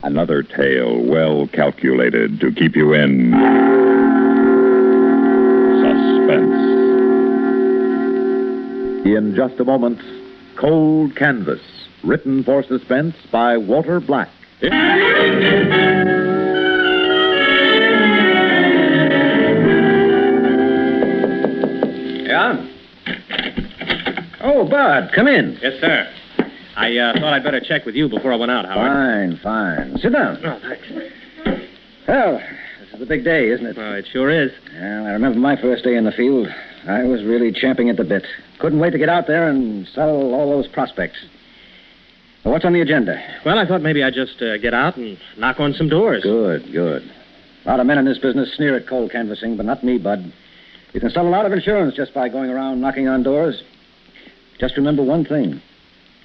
Another tale well calculated to keep you in suspense. In just a moment, Cold Canvas, written for Suspense by Walter Black. Yeah? Oh, Bud, come in. Yes, sir. I thought I'd better check with you before I went out, Howard. Fine. Sit down. Oh, thanks. Well, this is the big day, isn't it? Well, it sure is. Well, I remember my first day in the field. I was really champing at the bit. Couldn't wait to get out there and sell all those prospects. Well, what's on the agenda? Well, I thought maybe I'd just get out and knock on some doors. Good. A lot of men in this business sneer at cold canvassing, but not me, Bud. You can sell a lot of insurance just by going around knocking on doors. Just remember one thing.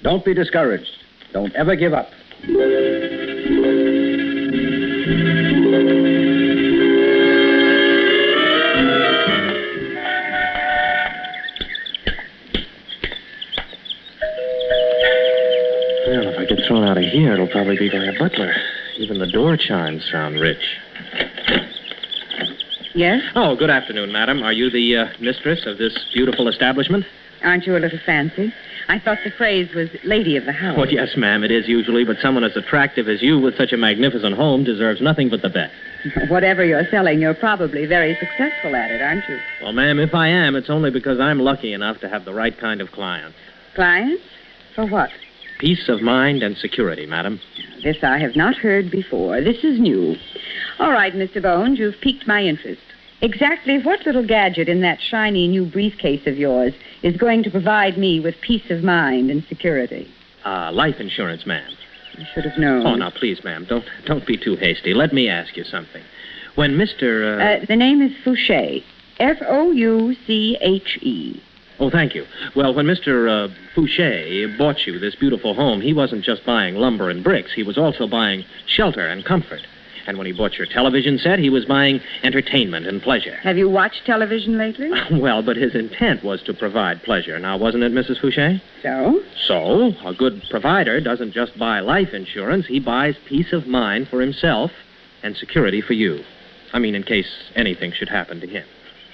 Don't be discouraged. Don't ever give up. Well, if I get thrown out of here, it'll probably be by a butler. Even the door chimes sound rich. Yes? Oh, good afternoon, madam. Are you the mistress of this beautiful establishment? Aren't you a little fancy? I thought the phrase was lady of the house. Well, yes, ma'am, it is usually, but someone as attractive as you with such a magnificent home deserves nothing but the best. Whatever you're selling, you're probably very successful at it, aren't you? Well, ma'am, if I am, it's only because I'm lucky enough to have the right kind of clients. Clients? For what? Peace of mind and security, madam. This I have not heard before. This is new. All right, Mr. Bones, you've piqued my interest. Exactly what little gadget in that shiny new briefcase of yours is going to provide me with peace of mind and security? Life insurance, ma'am. I should have known. Oh, now, please, ma'am, don't be too hasty. Let me ask you something. When Mr. The name is Fouché. Fouché. Oh, thank you. Well, when Mr. Fouché bought you this beautiful home, he wasn't just buying lumber and bricks. He was also buying shelter and comfort. And when he bought your television set, he was buying entertainment and pleasure. Have you watched television lately? Well, but his intent was to provide pleasure. Now, wasn't it, Mrs. Fouché? So? So, a good provider doesn't just buy life insurance. He buys peace of mind for himself and security for you. I mean, in case anything should happen to him.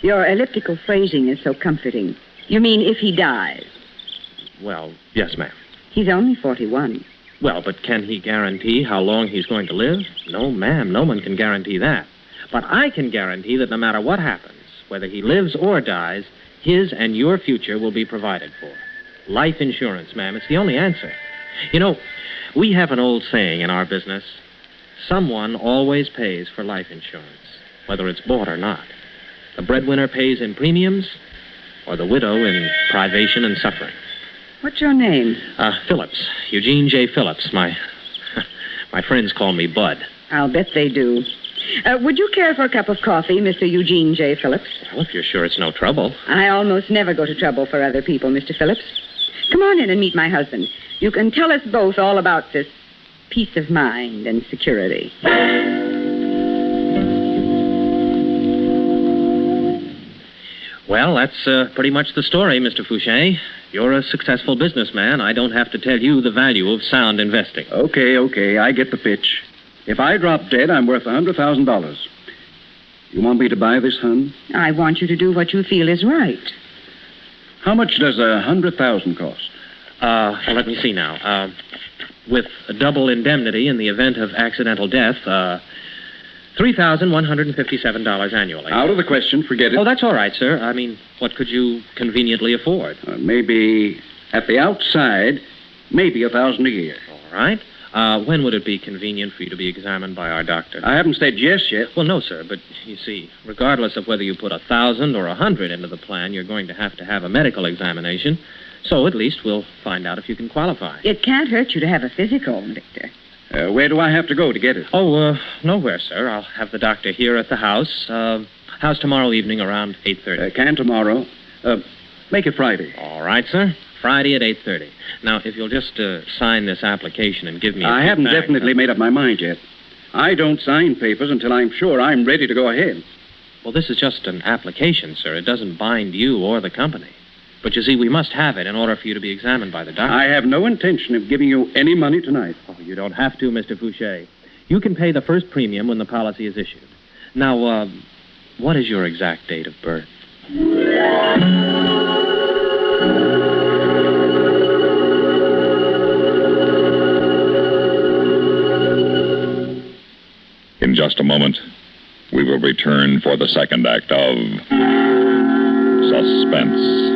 Your elliptical phrasing is so comforting. You mean if he dies? Well, yes, ma'am. He's only 41. Well, but can he guarantee how long he's going to live? No, ma'am, no one can guarantee that. But I can guarantee that no matter what happens, whether he lives or dies, his and your future will be provided for. Life insurance, ma'am, it's the only answer. You know, we have an old saying in our business, someone always pays for life insurance, whether it's bought or not. The breadwinner pays in premiums, or the widow in privation and suffering. What's your name? Phillips. Eugene J. Phillips. My friends call me Bud. I'll bet they do. Would you care for a cup of coffee, Mr. Eugene J. Phillips? Well, if you're sure it's no trouble. I almost never go to trouble for other people, Mr. Phillips. Come on in and meet my husband. You can tell us both all about this peace of mind and security. Well, that's pretty much the story, Mr. Fouché. You're a successful businessman. I don't have to tell you the value of sound investing. Okay. I get the pitch. If I drop dead, I'm worth $100,000. You want me to buy this, hon? I want you to do what you feel is right. How much does $100,000 cost? Well, let me see now. With a double indemnity in the event of accidental death, $3,157 annually. Out of the question. Forget it. Oh, that's all right, sir. I mean, what could you conveniently afford? Maybe, at the outside, maybe $1,000 a year. All right. When would it be convenient for you to be examined by our doctor? I haven't said yes yet. Well, no, sir, but you see, regardless of whether you put 1,000 or 100 into the plan, you're going to have a medical examination. So at least we'll find out if you can qualify. It can't hurt you to have a physical, Victor. Where do I have to go to get it? Oh, nowhere, sir. I'll have the doctor here at the house. House tomorrow evening around 8:30. Can tomorrow. Make it Friday. All right, sir. Friday at 8:30. Now, if you'll just sign this application and give me I haven't definitely made up my mind yet. I don't sign papers until I'm sure I'm ready to go ahead. Well, this is just an application, sir. It doesn't bind you or the company. But you see, we must have it in order for you to be examined by the doctor. I have no intention of giving you any money tonight. Oh, you don't have to, Mr. Fouché. You can pay the first premium when the policy is issued. Now, what is your exact date of birth? In just a moment, we will return for the second act of Suspense.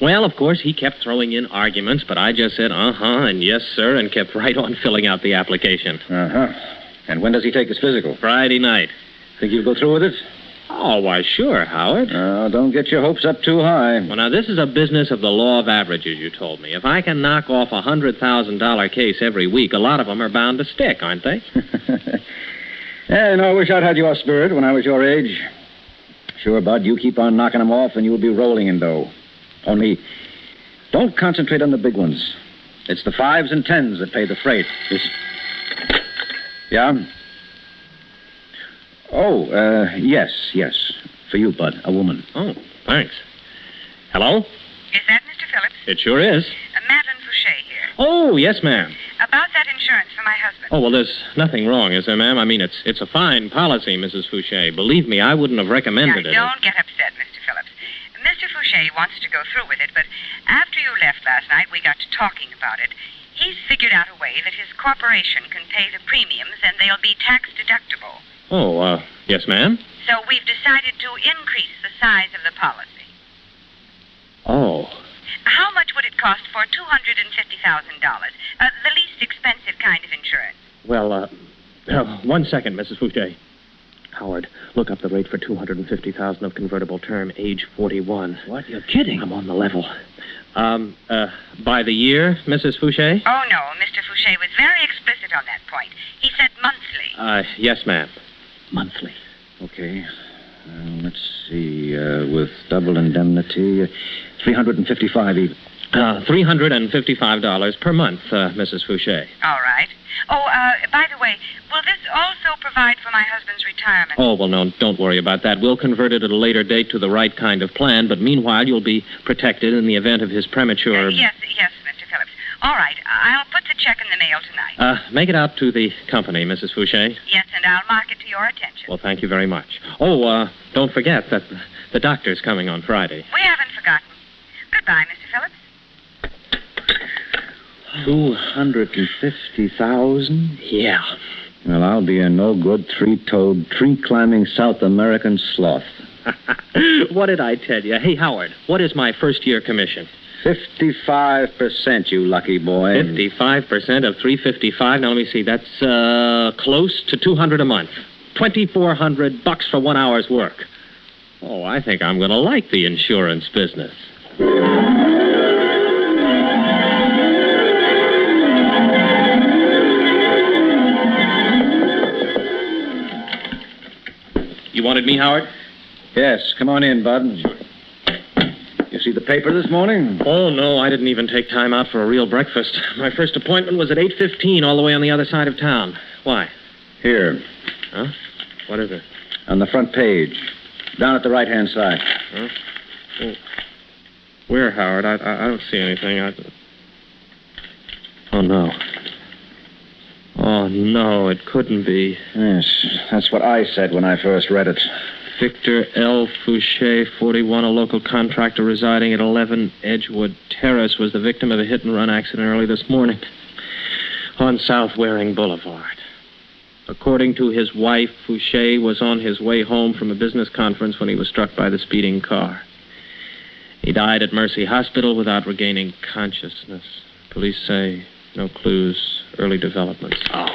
Well, of course, he kept throwing in arguments, but I just said, and yes, sir, and kept right on filling out the application. And when does he take his physical? Friday night. Think you'll go through with it? Oh, why, sure, Howard. Don't get your hopes up too high. Well, now, this is a business of the law of averages, you told me. If I can knock off a $100,000 case every week, a lot of them are bound to stick, aren't they? Yeah, I wish I'd had your spirit when I was your age. Sure, Bud, you keep on knocking them off and you'll be rolling in dough. Only, don't concentrate on the big ones. It's the 5s and 10s that pay the freight. Yeah? Oh, yes. For you, Bud, a woman. Oh, thanks. Hello? Is that Mr. Phillips? It sure is. Madeline Fouché here. Oh, yes, ma'am. About that insurance for my husband. Oh, well, there's nothing wrong, is there, ma'am? I mean, it's a fine policy, Mrs. Fouché. Believe me, I wouldn't have recommended it. Now, don't get upset, Mr. Phillips. Mr. Fouché wants to go through with it, but after you left last night, we got to talking about it. He's figured out a way that his corporation can pay the premiums, and they'll be tax deductible. Oh, yes, ma'am? So we've decided to increase the size of the policy. Oh. How much would it cost for $250,000? The least expensive kind of insurance. Well, 1 second, Mrs. Fouché. Howard, look up the rate for $250,000 of convertible term, age 41. What? You're kidding. I'm on the level. By the year, Mrs. Fouché? Oh, no. Mr. Fouché was very explicit on that point. He said monthly. Yes, ma'am. Monthly. Okay. Let's see. With double indemnity, $355 even. $355 per month, Mrs. Fouché. All right. Oh, by the way, will this also provide for my husband's retirement? Oh, well, no, don't worry about that. We'll convert it at a later date to the right kind of plan, but meanwhile, you'll be protected in the event of his premature... Yes, Mr. Phillips. All right, I'll put the check in the mail tonight. Make it out to the company, Mrs. Fouché. Yes, and I'll mark it to your attention. Well, thank you very much. Oh, don't forget that the doctor's coming on Friday. We haven't forgotten. Goodbye, Mr. Phillips. 250,000? Yeah. Well, I'll be a no-good, three-toed, tree-climbing South American sloth. What did I tell you? Hey, Howard, what is my first-year commission? 55%, you lucky boy. 55% of $355. Now, let me see. That's close to $200 a month. $2,400 for 1 hour's work. Oh, I think I'm going to like the insurance business. You wanted me, Howard? Yes, come on in, Bud. You see the paper this morning? Oh, no, I didn't even take time out for a real breakfast. My first appointment was at 8:15, all the way on the other side of town. Why? Here. Huh? What is it? On the front page. Down at the right-hand side. Huh? Oh. Where, Howard? I don't see anything. Oh, no. Oh, no, it couldn't be. Yes, that's what I said when I first read it. Victor L. Fouché, 41, a local contractor residing at 11 Edgewood Terrace, was the victim of a hit-and-run accident early this morning on South Waring Boulevard. According to his wife, Fouché was on his way home from a business conference when he was struck by the speeding car. He died at Mercy Hospital without regaining consciousness. Police say no clues, early developments. Oh.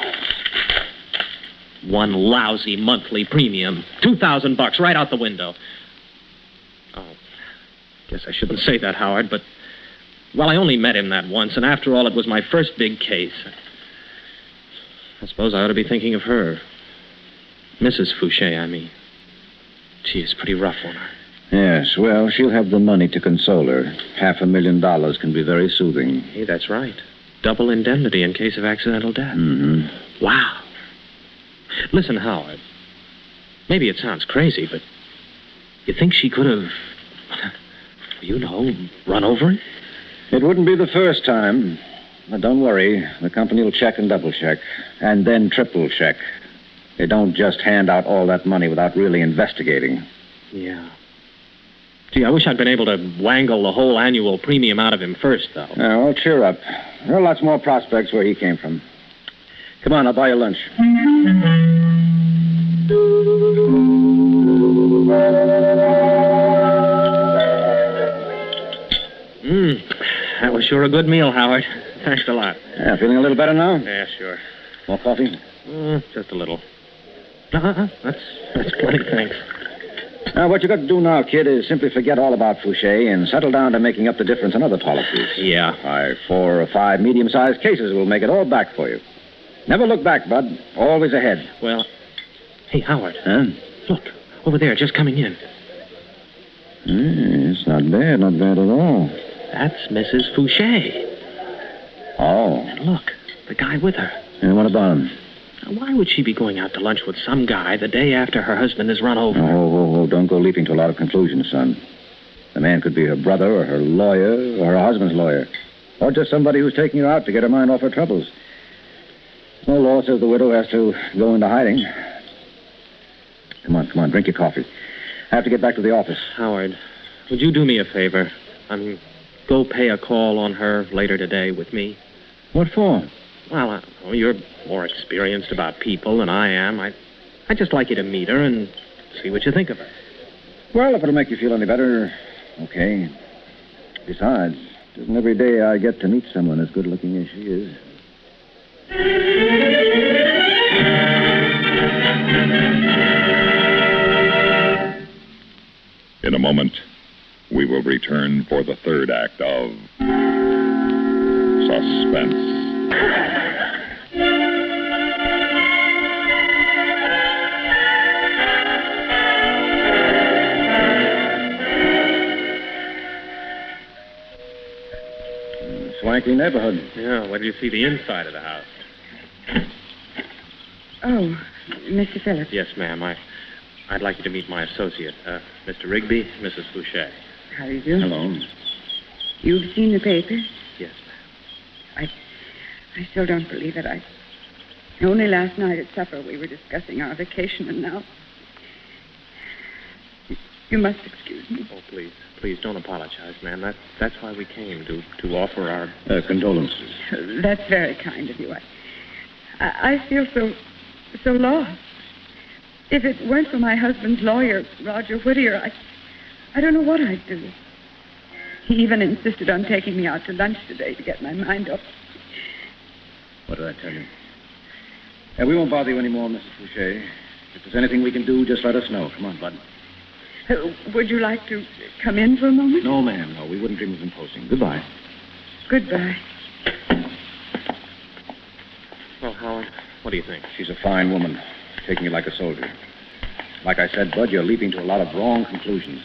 One lousy monthly premium. $2,000 right out the window. Oh, guess I shouldn't say that, Howard, but... Well, I only met him that once, and after all, it was my first big case. I suppose I ought to be thinking of her. Mrs. Fouché, I mean. Gee, it's pretty rough on her. Yes, well, she'll have the money to console her. $500,000 can be very soothing. Hey, that's right. Double indemnity in case of accidental death. Mm-hmm. Wow. Listen, Howard. Maybe it sounds crazy, but you think she could have You know, run over it? It wouldn't be the first time. But don't worry. The company will check and double check. And then triple check. They don't just hand out all that money without really investigating. Yeah. Gee, I wish I'd been able to wangle the whole annual premium out of him first, though. Well, cheer up. There are lots more prospects where he came from. Come on, I'll buy you lunch. That was sure a good meal, Howard. Thanks a lot. Yeah, feeling a little better now? Yeah, sure. More coffee? Just a little. That's plenty, thanks. Now, what you got to do now, kid, is simply forget all about Fouché and settle down to making up the difference on other policies. Yeah. 4 or 5 medium-sized cases will make it all back for you. Never look back, Bud. Always ahead. Well, hey, Howard. Huh? Look, over there, just coming in. It's not bad at all. That's Mrs. Fouché. Oh. And look, the guy with her. And what about him? Now, why would she be going out to lunch with some guy the day after her husband is run over? Oh, don't go leaping to a lot of conclusions, son. The man could be her brother or her lawyer or her husband's lawyer. Or just somebody who's taking her out to get her mind off her troubles. The law says the widow has to go into hiding. Come on, drink your coffee. I have to get back to the office. Howard, would you do me a favor? Go pay a call on her later today with me. What for? Well, you're more experienced about people than I am. I'd just like you to meet her and see what you think of her. Well, if it'll make you feel any better, okay. Besides, it isn't every day I get to meet someone as good-looking as she is. In a moment, we will return for the third act of Suspense. Swanky neighborhood. Yeah, where do you see the inside of the house? Oh, Mr. Phillips. Yes, ma'am. I'd like you to meet my associate, Mr. Rigby, Mrs. Fouché. How do you do? Hello. You've seen the paper? Yes, ma'am. I still don't believe it. Only last night at supper we were discussing our vacation, and now... You must excuse me. Oh, please don't apologize, ma'am. That's why we came, to offer our... Condolences. That's very kind of you. I feel so lost. If it weren't for my husband's lawyer, Roger Whittier, I don't know what I'd do. He even insisted on taking me out to lunch today to get my mind off. What did I tell you? We won't bother you anymore, Mrs. Fouché. If there's anything we can do, just let us know. Come on, Bud. Would you like to come in for a moment? No, ma'am, no. We wouldn't dream of imposing. Goodbye. Goodbye. Well, Howard, what do you think? She's a fine woman, taking you like a soldier. Like I said, Bud, you're leaping to a lot of wrong conclusions.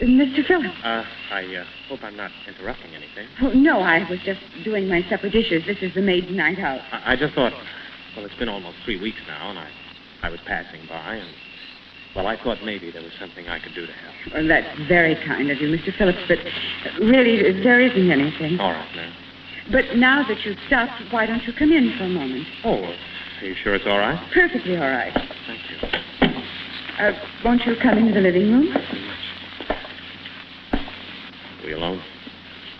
Mr. Phillips. I hope I'm not interrupting anything. Oh, no, I was just doing my supper dishes. This is the maid's night out. I just thought, well, it's been almost 3 weeks now, and I was passing by, and, well, I thought maybe there was something I could do to help. Well, that's very kind of you, Mr. Phillips, but really, there isn't anything. All right, ma'am. But now that you've stopped, why don't you come in for a moment? Oh, are you sure it's all right? Perfectly all right. Thank you. Won't you come into the living room? Are we alone?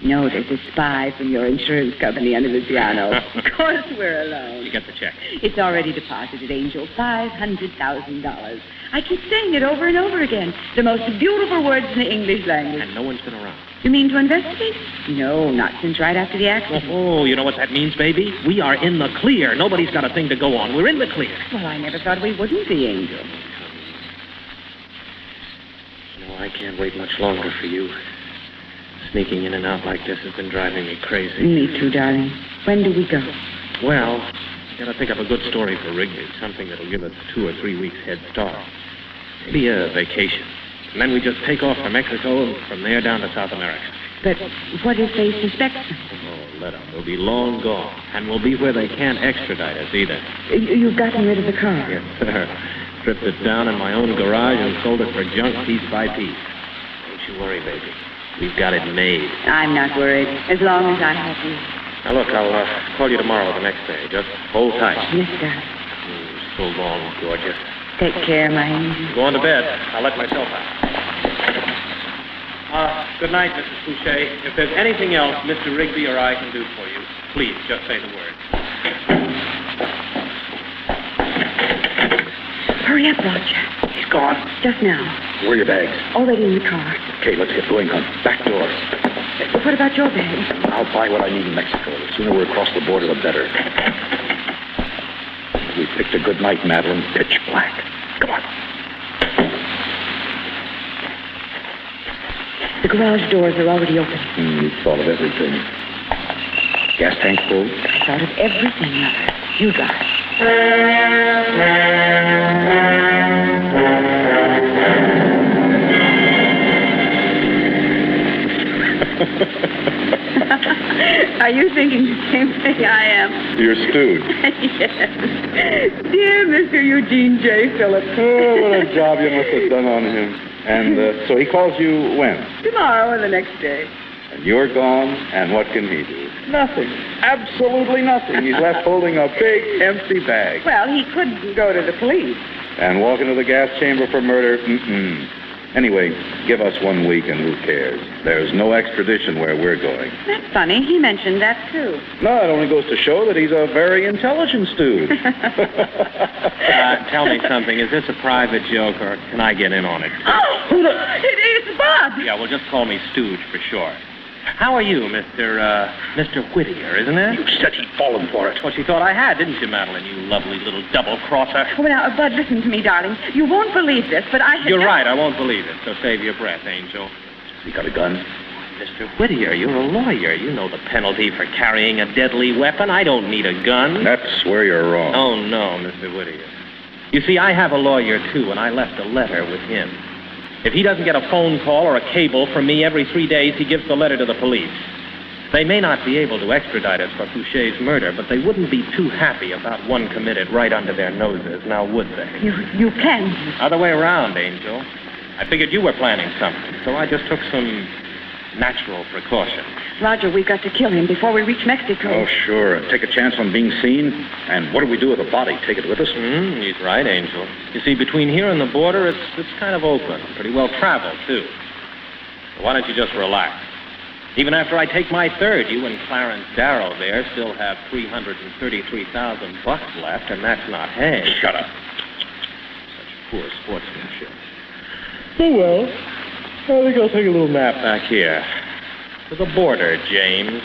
No, there's a spy from your insurance company under the piano. Of course we're alone. You get the check. It's already deposited, Angel. $500,000. I keep saying it over and over again. The most beautiful words in the English language. And no one's been around. You mean to investigate? No, not since right after the accident. Oh, you know what that means, baby? We are in the clear. Nobody's got a thing to go on. We're in the clear. Well, I never thought we wouldn't be, Angel. No, I can't wait much longer for you. Sneaking in and out like this has been driving me crazy. Me too, darling. When do we go? Well, gotta think up a good story for Rigby. Something that'll give us 2 or 3 weeks head start. Maybe a vacation. And then we just take off for Mexico and from there down to South America. But what if they suspect? Oh, let them. We'll be long gone. And we'll be where they can't extradite us either. You've gotten rid of the car. Yes, sir. Stripped it down in my own garage and sold it for junk piece by piece. Don't you worry, baby. We've got it made. I'm not worried, as long as I have you. Now, look, I'll call you tomorrow or the next day. Just hold tight. Yes, darling. So long, gorgeous. Take care, my angel. Go on to bed. I'll let myself out. Good night, Mrs. Fouché. If there's anything else Mr. Rigby or I can do for you, please just say the word. Hurry up, Roger. He's gone. Just now. Where are your bags? Already in the car. Okay, let's get going, hon. Back door. What about your bag? I'll buy what I need in Mexico. The sooner we're across the border, the better. We picked a good night, Madeline. Pitch black. Come on. The garage doors are already open. You thought of everything. Gas tank full? I thought of everything, Mother. You drive. Are you thinking the same thing I am? You're stewed. Yes. Dear Mr. Eugene J. Phillips. Oh, what a job you must have done on him. And so he calls you when? Tomorrow or the next day. And you're gone, and what can he do? Nothing. Absolutely nothing. He's left holding a big, empty bag. Well, he could go to the police. And walk into the gas chamber for murder? Mm-mm. Anyway, give us 1 week and who cares? There's no extradition where we're going. That's funny. He mentioned that, too. No, it only goes to show that he's a very intelligent stooge. Tell me something. Is this a private joke, or can I get in on it? Oh, it's Bob. Yeah, well, just call me Stooge for short. How are you, Mr. Whittier, isn't it? You said he'd fallen for it. Well, she thought I had, didn't you, Madeline, you lovely little double-crosser? Oh, now, Bud, listen to me, darling. You won't believe this, but I had... You're right, I won't believe it, so save your breath, Angel. He got a gun? Mr. Whittier, you're a lawyer. You know the penalty for carrying a deadly weapon. I don't need a gun. That's where you're wrong. Oh, no, Mr. Whittier. You see, I have a lawyer, too, and I left a letter with him. If he doesn't get a phone call or a cable from me every 3 days, he gives the letter to the police. They may not be able to extradite us for Fouché's murder, but they wouldn't be too happy about one committed right under their noses, now would they? You can. Other way around, Angel. I figured you were planning something, so I just took some natural precautions. Roger, we've got to kill him before we reach Mexico. Oh, sure. Take a chance on being seen. And what do we do with the body? Take it with us? He's right, Angel. You see, between here and the border, it's kind of open. Pretty well traveled, too. So why don't you just relax? Even after I take my third, you and Clarence Darrow there still have $333,000 left, and that's not hay. Shut up. Such poor sportsmanship. Oh, well, I think I'll take a little nap back here. To the border, James.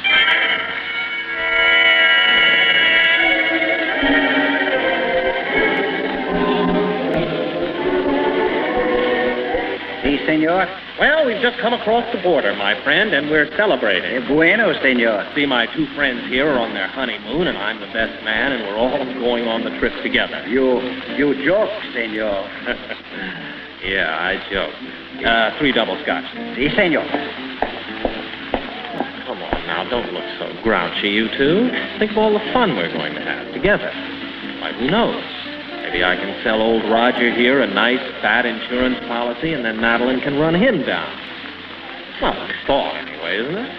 Si, senor. Well, we've just come across the border, my friend, and we're celebrating. Bueno, senor. See, my two friends here are on their honeymoon, and I'm the best man, and we're all going on the trip together. You joke, senor. Yeah, I joke. 3 double scotch. Si, senor. Come on now, don't look so grouchy, you two. Think of all the fun we're going to have together. Why, who knows? Maybe I can sell old Roger here a nice, fat insurance policy, and then Madeline can run him down. It's not a thought, anyway, isn't it?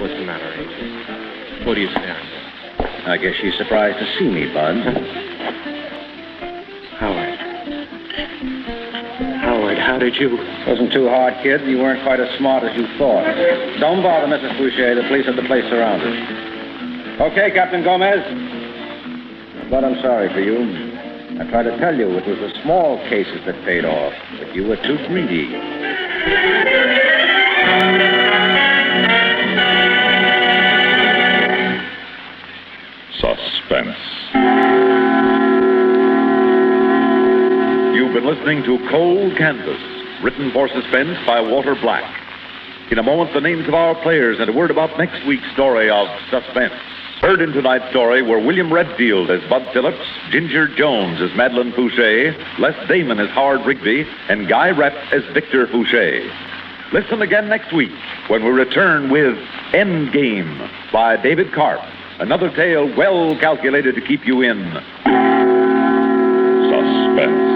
What's the matter, Angel? What are you staring at? I guess she's surprised to see me, Bud. Howard, how did you... Wasn't too hard, kid. You weren't quite as smart as you thought. Don't bother, Mrs. Fouché. The police have the place surrounded. Okay, Captain Gomez. But I'm sorry for you. I tried to tell you it was the small cases that paid off, but you were too greedy. Suspense. You've been listening to Cold Canvas, written for Suspense by Walter Black. In a moment, the names of our players and a word about next week's story of Suspense. Heard in tonight's story were William Redfield as Bud Phillips, Ginger Jones as Madeline Fouché, Les Damon as Howard Rigby, and Guy Rep as Victor Fouché. Listen again next week when we return with Endgame by David Karp, another tale well calculated to keep you in suspense.